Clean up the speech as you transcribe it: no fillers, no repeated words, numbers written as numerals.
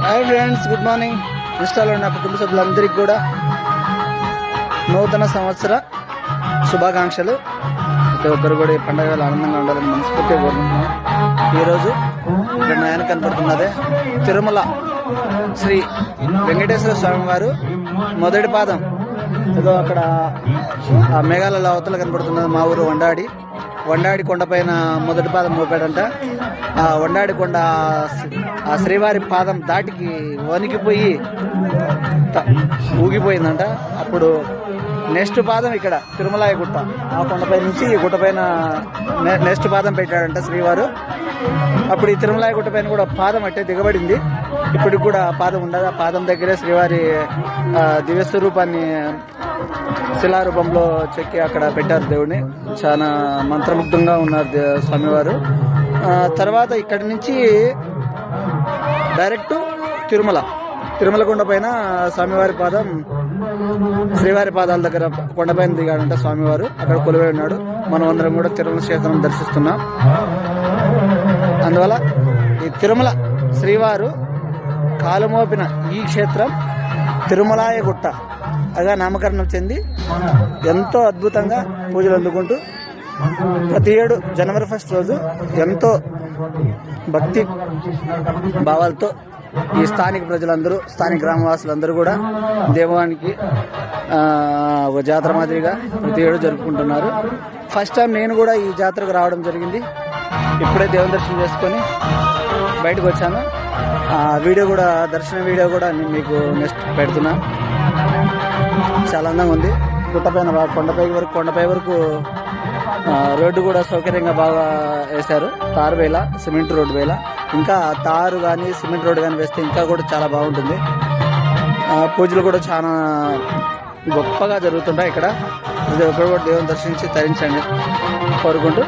Hi friends, good morning. ఇన్స్టాలో ఉన్న కుటుంబ సభ్యులందరికీ కూడా నూతన సంవత్సర శుభాకాంక్షలు. ప్రతి ఒక్కరు కూడా ఈ పండుగలు ఆనందంగా ఉండాలని మనస్ఫూర్తిగా కోరుకుంటున్నాం. ఈరోజు ఇక్కడ నాయన కనపడుతున్నదే తిరుమల శ్రీ వెంకటేశ్వర స్వామి వారు మొదటి పాదం. ఏదో అక్కడ ఆ మేఘాలలో అవతల కనపడుతున్నది మా ఊరు వండాడి కొండపైన మొదటి పాదం మోపాడంట. ఆ వండాడి కొండ ఆ శ్రీవారి పాదం దాటికి వణికిపోయి ఊగిపోయిందంట. అప్పుడు నెక్స్ట్ పాదం ఇక్కడ తిరుమలాయ గుట్ట, ఆ కొండపై నుంచి ఈ గుట్ట పైన నెక్స్ట్ పాదం పెట్టాడంట శ్రీవారు. అప్పుడు ఈ తిరుమలాయ గుట్ట పైన కూడా పాదం అట్టే దిగబడింది. ఇప్పటికి కూడా పాదం ఉండదు. ఆ పాదం దగ్గరే శ్రీవారి దివ్యస్వరూపాన్ని శిలారూపంలో చెక్కి అక్కడ పెట్టారు దేవుడిని. చాలా మంత్రముగ్ధంగా ఉన్నారు స్వామివారు. తర్వాత ఇక్కడి నుంచి డైరెక్ట్ తిరుమల కొండ పైన స్వామివారి పాదం, శ్రీవారి పాదాల దగ్గర కొండపైన దిగాడంట స్వామివారు. అక్కడ కొలువై ఉన్నాడు. మనం అందరం కూడా తిరుమల క్షేత్రం దర్శిస్తున్నాం. అందువల్ల ఈ తిరుమల శ్రీవారు కాలుమోపిన ఈ క్షేత్రం తిరుమలాయ గుట్ట అగా నామకరణం చెంది ఎంతో అద్భుతంగా పూజలు అందుకుంటూ ప్రతి ఏడు జనవరి 1 రోజు ఎంతో భక్తి భావాలతో ఈ స్థానిక ప్రజలందరూ, స్థానిక గ్రామవాసులందరూ కూడా దేవానికి ఒక జాతర మాదిరిగా ప్రతి ఏడు జరుపుకుంటున్నారు. ఫస్ట్ టైం నేను కూడా ఈ జాతరకు రావడం జరిగింది. ఇప్పుడే దేవుని దర్శనం చేసుకొని బయటకు వచ్చాను. ఆ వీడియో కూడా, దర్శన వీడియో కూడా నేను మీకు నెక్స్ట్ పెడుతున్నా. చాలా అందంగా ఉంది. గుట్టపైన కొండపై వరకు రోడ్డు కూడా సౌకర్యంగా బాగా వేశారు. తారు వేళ, సిమెంట్ రోడ్డు వేళ, ఇంకా తారు కానీ సిమెంట్ రోడ్డు కానీ వేస్తే ఇంకా కూడా చాలా బాగుంటుంది. పూజలు కూడా చాలా గొప్పగా జరుగుతుంటాయి ఇక్కడ. ప్రతి ఒక్కరు కూడా దేవుని దర్శించి తరించండి కోరుకుంటూ